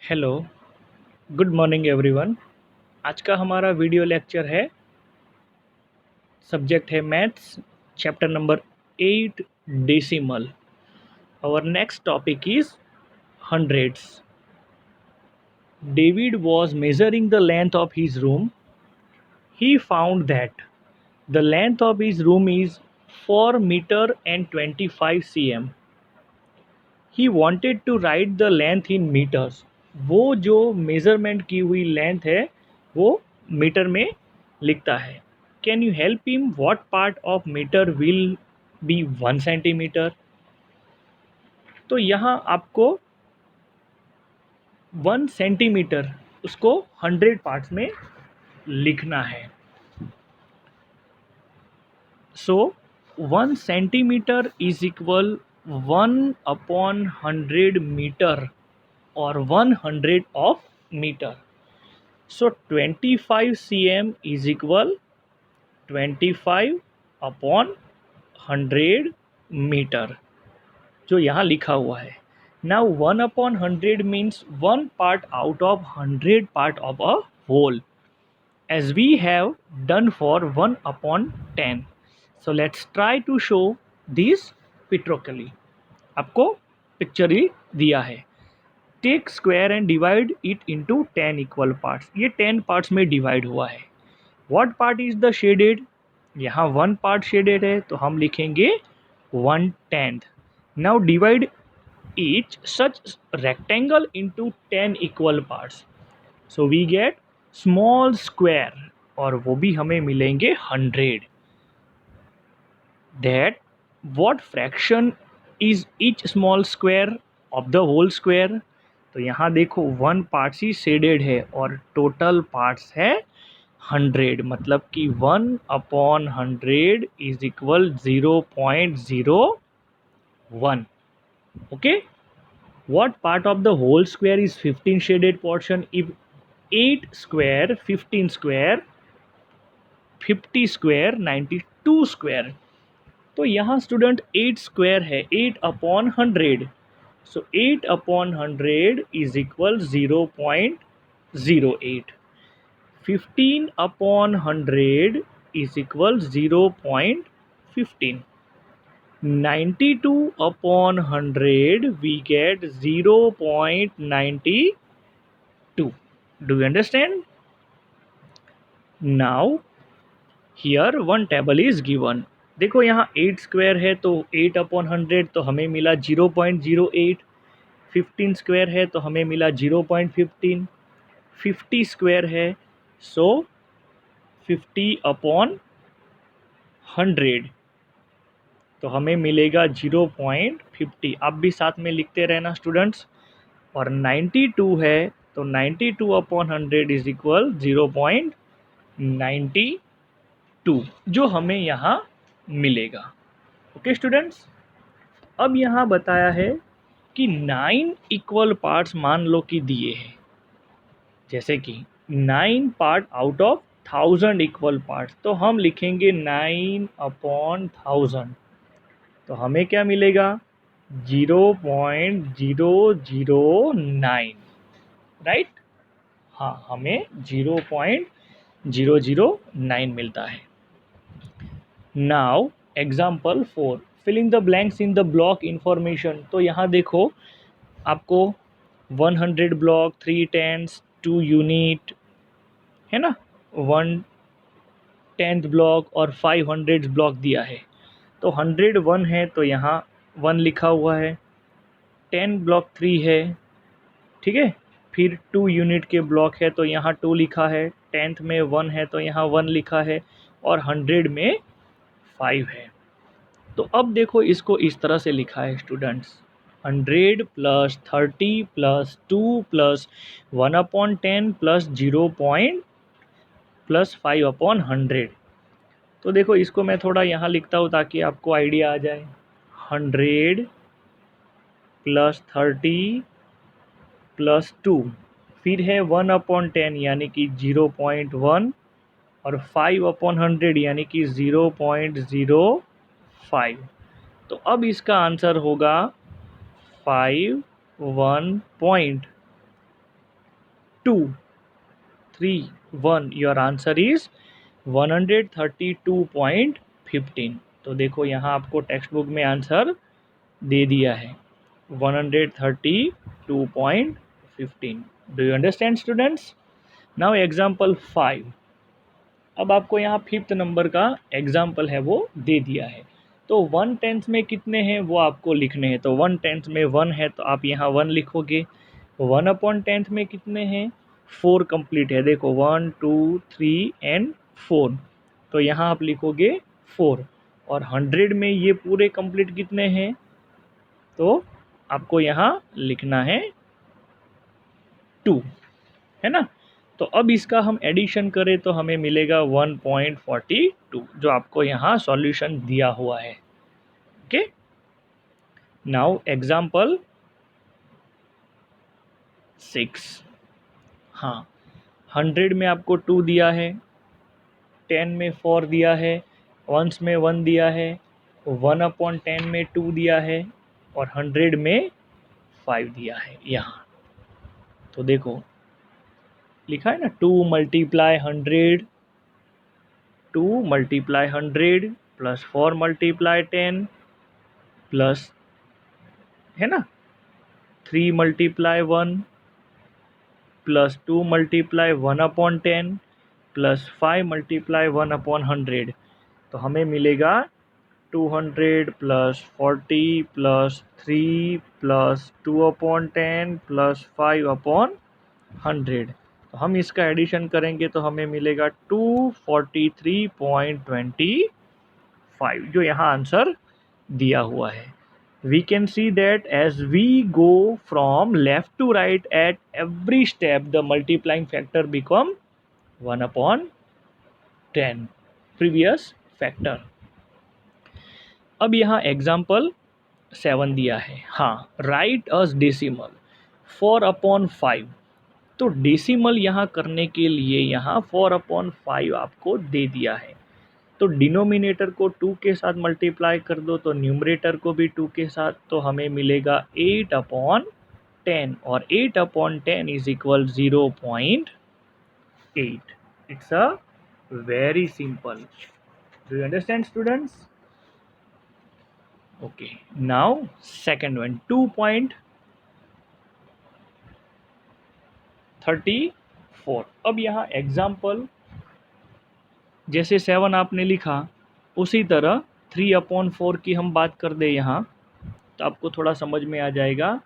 Hello, good morning everyone. आज का हमारा वीडियो लेक्चर है, सब्जेक्ट है maths, chapter number 8 decimal. Our next topic is hundreds. David was measuring the length of his room. He found that the length of his room is 4 meter and 25 cm. He wanted to write the length in metres. वो जो measurement की हुई length है वो metre में लिखता है। Can you help him what part of metre will be 1 centimetre. तो यहाँ आपको 1 सेंटीमीटर उसको 100 पार्ट्स में लिखना है। So 1 centimetre is equal 1/100 metre or 100 of meter. So 25 cm is equal 25 upon 100 meter, जो यहाँ लिखा हुआ है। Now 1/100 means 1 part out of 100 part of a whole, as we have done for 1/10. So let's try to show this pictorially. आपको picture ही दिया है। Take square and divide it into 10 equal parts. ये 10 पार्ट्स में divide हुआ है। What part is the shaded. यहाँ 1 part shaded है तो हम लिखेंगे 1/10। Now divide each such rectangle into 10 equal parts. So we get small square और वो भी हमें मिलेंगे 100। That what fraction is each small square of the whole square. तो यहाँ देखो 1 पार्ट्स ही शेडेड है और टोटल पार्ट्स है 100, मतलब कि 1/100 is equal 0.01। Okay, what part of the whole square is 15 shaded portion. If 8 square 15 square 50 square 92 square. तो यहाँ स्टूडेंट 8 स्क्वायर है 8/100। So 8/100 is equal 0.08. 15/100 is equal 0.15. 92/100 we get 0.92. Do you understand? Now here one table is given. देखो यहाँ 8 square है तो 8/100 तो हमें मिला 0.08। 15 स्क्वायर है तो हमें मिला 0.15। 50 स्क्वायर है सो 50/100 तो हमें मिलेगा 0.50। आप भी साथ में लिखते रहना स्टूडेंट्स। और 92 है तो 92/100 इज इक्वल 0.92 जो हमें यहाँ मिलेगा। ओके स्टूडेंट्स, अब यहाँ बताया है कि 9 इक्वल पार्ट्स मान लो कि दिए हैं, जैसे कि 9 part out of 1000 equal parts. तो हम लिखेंगे 9/1000। तो हमें क्या मिलेगा 0.009, राइट। हाँ, हमें 0.009 मिलता है। Now example 4, filling the blanks in the block information. तो यहाँ देखो आपको 100 ब्लॉक, 3 टेंस, 2 यूनिट है ना, 1/10 ब्लॉक और 500 ब्लॉक दिया है। तो 101 है तो यहाँ 1 लिखा हुआ है। 10 ब्लॉक 3 है, ठीक है। फिर 2 यूनिट के ब्लॉक है तो यहाँ 2 लिखा है। 10th में 1 है तो यहाँ 1 लिखा है और 100 में 5 है। तो अब देखो इसको इस तरह से लिखा है students, 100 plus 30 plus 2 plus 1/10 plus 0 plus 5/100। तो देखो इसको मैं थोड़ा यहाँ लिखता हूँ ताकि आपको आइडिया आ जाए। 100 प्लस 30 प्लस 2, फिर है 1/10 यानी कि 0.1 और 5/100 यानी कि 0.05। तो अब इसका आंसर होगा 51 पॉइंट। 2 3 1, your answer is 132.15। तो देखो यहाँ आपको टेक्स्ट बुक में आंसर दे दिया है 132.15। Do you understand students? Now example 5। अब आपको यहाँ 5th नंबर का एग्जाम्पल है वो दे दिया है। तो 1/10 में कितने हैं वो आपको लिखने हैं। तो 1/10 में 1 है तो आप यहाँ 1 लिखोगे। 1/10 में कितने हैं, 4 कंप्लीट है। देखो 1 2 3 एंड 4, तो यहाँ आप लिखोगे 4। और 100 में ये पूरे कंप्लीट कितने हैं, तो आपको यहाँ लिखना है 2, है ना। तो अब इसका हम एडिशन करें तो हमें मिलेगा 1.42, जो आपको यहाँ सॉल्यूशन दिया हुआ है। Okay, now example 6। हाँ, 100 में आपको 2 दिया है, 10 में 4 दिया है, वंस में 1 दिया है, 1/10 में 2 दिया है और 100 में 5 दिया है यहाँ। तो देखो लिखा है ना 2 multiply 100, 2 multiply 100 plus 4 multiply 10 plus, है ना, 3 multiply 1 plus 2 multiply 1/10 plus 5 multiply 1/100। तो हमें मिलेगा 200 प्लस 40 प्लस 3 प्लस 2/10 प्लस 5/100। तो हम इसका एडिशन करेंगे तो हमें मिलेगा 243.25, जो यहाँ आंसर दिया हुआ है। We can see that as we go from left to right at every step, the multiplying factor become 1/10 previous factor। अब यहाँ एग्जाम्पल 7 दिया है। हाँ, राइट अस डेसिमल 4/5। तो डेसिमल यहाँ करने के लिए यहाँ 4/5 आपको दे दिया है। तो डिनोमिनेटर को 2 के साथ मल्टीप्लाई कर दो तो न्यूमरेटर को भी 2 के साथ, तो हमें मिलेगा 8/10 और 8/10 is equal 0.8। It's a very simple. Do you understand students? Okay, now second one 2.34। अब यहाँ एग्जाम्पल जैसे 7 आपने लिखा उसी तरह 3/4 की हम बात कर दे यहाँ, तो आपको थोड़ा समझ में आ जाएगा।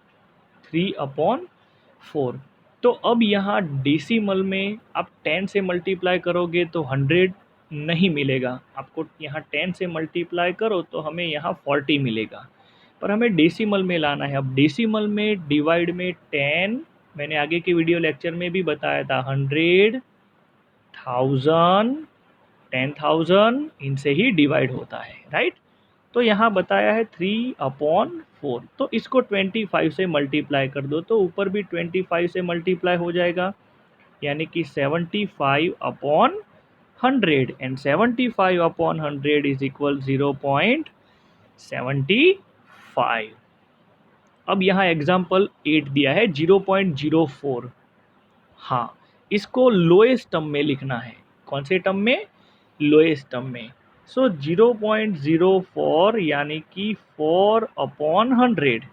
3/4। तो अब यहाँ डेसिमल में आप 10 से मल्टीप्लाई करोगे तो 100 नहीं मिलेगा आपको। यहाँ 10 से मल्टीप्लाई करो तो हमें यहाँ 40 मिलेगा, पर हमें डेसिमल में लाना है। अब डेसिमल में डिवाइड में 10, मैंने आगे के वीडियो लेक्चर में भी बताया था, 100, 1000, 10,000 इनसे ही डिवाइड होता है, राइट। तो यहाँ बताया है 3/4, तो इसको 25 से मल्टीप्लाई कर दो तो ऊपर भी 25 से मल्टीप्लाई हो जाएगा, यानी कि 75/100 एंड 75/100 इज इक्वल 0.75। अब यहाँ एग्जाम्पल 8 दिया है 0.04। हाँ, इसको लोएस्ट टर्म में लिखना है। कौन से टर्म में? लोएस्ट टर्म में। सो 0.04 यानी कि 4/100।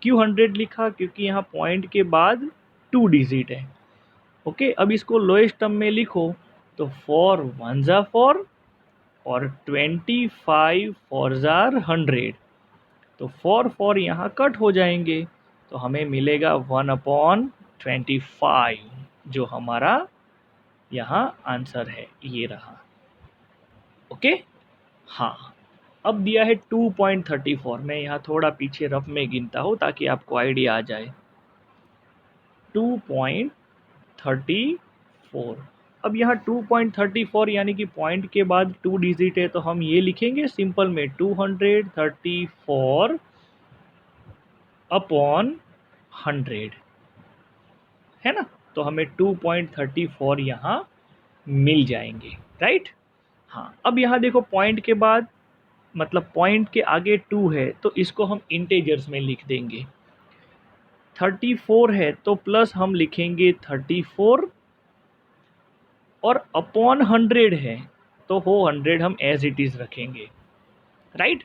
क्यों 100 लिखा? क्योंकि यहाँ पॉइंट के बाद 2 डिजिट है। ओके, अब इसको लोएस्ट टर्म में लिखो तो 4 1 ज़ा 4 और 25 4 ज़ा 100। तो 4 यहाँ कट हो जाएंगे तो हमें मिलेगा 1/25, जो हमारा यहाँ आंसर है, ये रहा। ओके, हाँ। अब दिया है 2.34। मैं यहाँ थोड़ा पीछे रफ में गिनता हूँ ताकि आपको आइडिया आ जाए। 2.34। अब यहाँ 2.34 यानी कि पॉइंट के बाद 2 डिजिट है, तो हम ये लिखेंगे सिंपल में 234/100, है ना। तो हमें 2.34 यहाँ मिल जाएंगे, राइट। हाँ, अब यहाँ देखो पॉइंट के बाद मतलब पॉइंट के आगे 2 है तो इसको हम इंटेजर्स में लिख देंगे। 34 है तो प्लस हम लिखेंगे 34, और अपॉन 100 है तो वो 100 हम एज इट इज़ रखेंगे, राइट।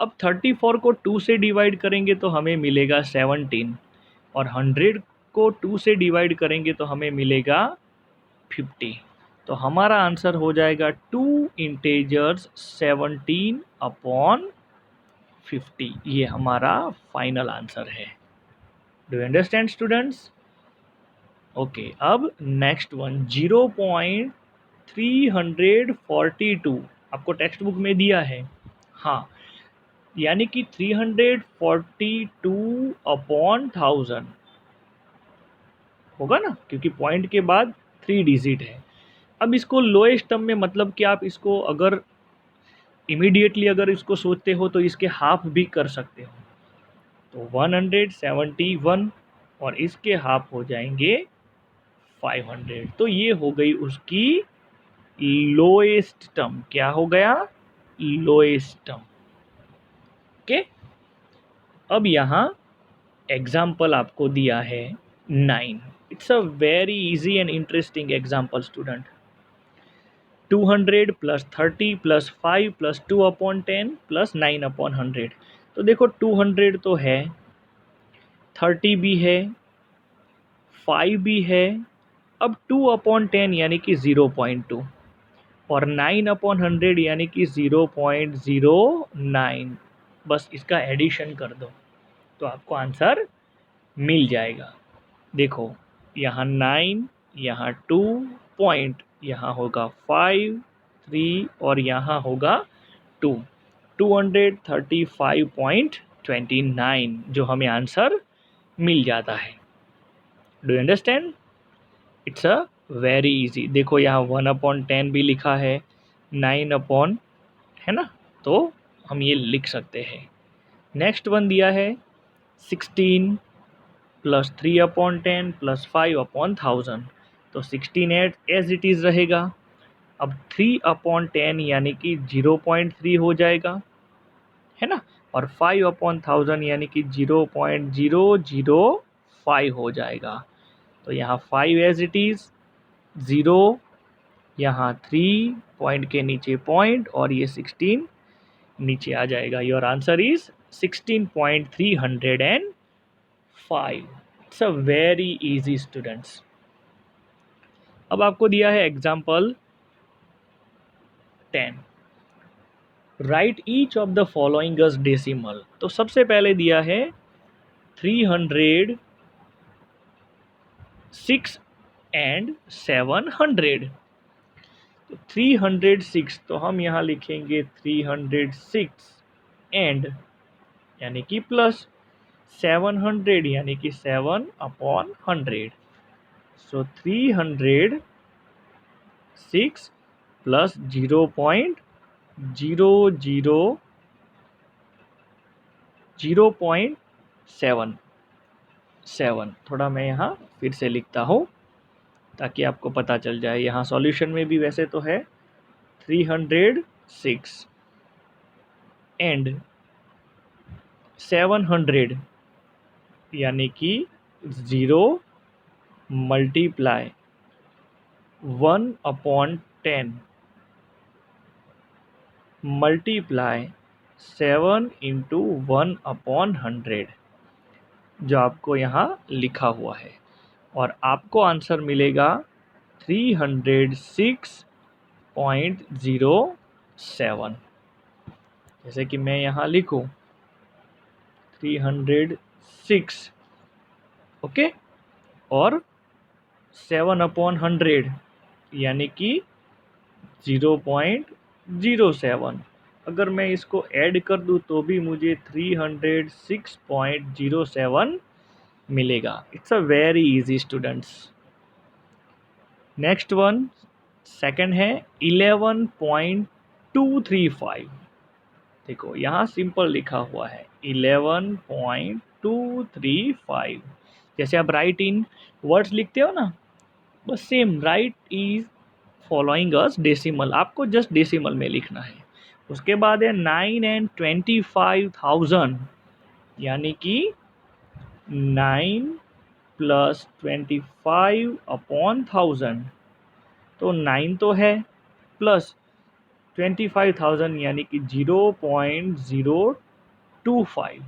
अब 34 को 2 से डिवाइड करेंगे तो हमें मिलेगा 17, और 100 को 2 से डिवाइड करेंगे तो हमें मिलेगा 50। तो हमारा आंसर हो जाएगा 2 इंटेजर्स 17 अपॉन 50। ये हमारा फाइनल आंसर है। Do you understand students? Okay, अब नेक्स्ट वन 0.342 आपको टेक्स्ट बुक में दिया है। हाँ, यानी कि 342 अपॉन 1000 होगा ना, क्योंकि पॉइंट के बाद 3 डिजिट है। अब इसको लोएस्ट टर्म में, मतलब कि आप इसको अगर इमीडिएटली अगर इसको सोचते हो तो इसके हाफ भी कर सकते हो। तो 171 और इसके हाफ हो जाएंगे 500। तो ये हो गई उसकी लोएस्ट टर्म। क्या हो गया? Lowest term. ओके, अब यहाँ एग्जाम्पल आपको दिया है 9। It's a very easy and interesting example student. 200 plus 30 plus 5 plus 2 upon 10 plus 9 upon 100। तो देखो 200 तो है, 30 भी है, 5 भी है, अब 2 अपॉन 10 यानी कि 0.2, और 9 अपॉन 100 यानी कि 0.09। बस इसका एडिशन कर दो तो आपको आंसर मिल जाएगा। देखो यहाँ 9, यहाँ 2 पॉइंट, यहाँ होगा 5, 3 और यहाँ होगा 2, 235.29 जो हमें आंसर मिल जाता है। Do you understand? It's a very easy. देखो यहाँ 1/10 भी लिखा है, 9 अपॉन, है ना, तो हम ये लिख सकते हैं। नेक्स्ट वन दिया है 16 प्लस 3/10 प्लस 5/1000। तो 16 एज इट इज़ रहेगा। अब 3/10 यानी कि 0.3 हो जाएगा, है ना, और 5/1000 यानी कि 0.005 हो जाएगा। तो यहाँ 5 एज इट इज़, 0, यहाँ 3 पॉइंट के नीचे पॉइंट, और ये 16 नीचे आ जाएगा। Your answer is 16.305। It's a very easy students. अब आपको दिया है example 10। Right each of the following us decimal. तो सबसे पहले दिया है 306 एंड 700। तो 306 तो हम यहाँ लिखेंगे 306 एंड यानी कि प्लस 700 यानी कि 7/100। सो 306 प्लस 0.007। थोड़ा मैं यहाँ फिर से लिखता हूँ ताकि आपको पता चल जाए। यहाँ सॉल्यूशन में भी वैसे तो है 306 एंड 700 यानी कि 0 मल्टीप्लाई 1/10 मल्टीप्लाई 7 इंटू 1/100 जो आपको यहाँ लिखा हुआ है, और आपको आंसर मिलेगा 306.07। जैसे कि मैं यहाँ लिखूँ 306, ओके, और 7/100 यानी कि 0.07। अगर मैं इसको ऐड कर दूं तो भी मुझे 306.07 मिलेगा। It's a very easy students. Next one second है 11.235। देखो यहाँ सिंपल लिखा हुआ है 11.235। जैसे आप राइट इन वर्ड्स लिखते हो ना, बस same right is following us decimal, आपको जस्ट डेसिमल में लिखना है। उसके बाद है 9 and 25,000 यानी कि 9 प्लस 25/1000, तो 9 तो है प्लस 25,000 यानी कि 0.025,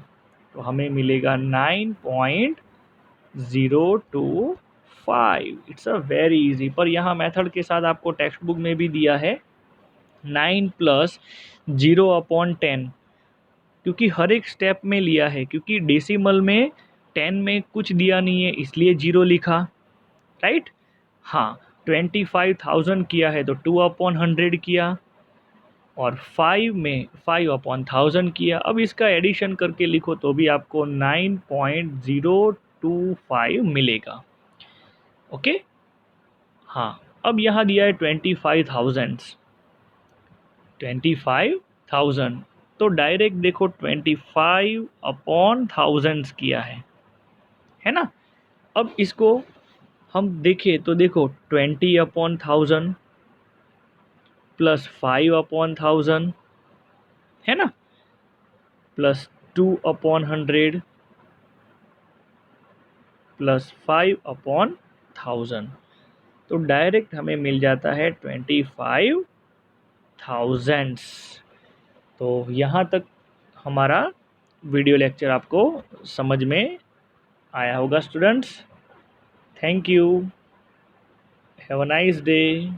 तो हमें मिलेगा 9.025। इट्स अ वेरी इजी, पर यहाँ मेथड के साथ आपको टेक्स्ट बुक में भी दिया है 9 प्लस 0/10, क्योंकि हर एक स्टेप में लिया है, क्योंकि डेसिमल में 10 में कुछ दिया नहीं है इसलिए 0 लिखा, राइट। हाँ, 25,000 किया है तो 2/100 किया, और 5 में 5/1000 किया। अब इसका एडिशन करके लिखो तो भी आपको 9.025 मिलेगा। ओके। हाँ, अब यहाँ दिया है 25,000, तो डायरेक्ट देखो 25/1000 किया है ना। अब इसको हम देखें तो देखो 20/1000 प्लस 5/1000 है ना, प्लस 2/100 प्लस 5/1000, तो डायरेक्ट हमें मिल जाता है 25,000। तो यहाँ तक हमारा वीडियो लेक्चर आपको समझ में आया होगा students. Thank you, have a nice day.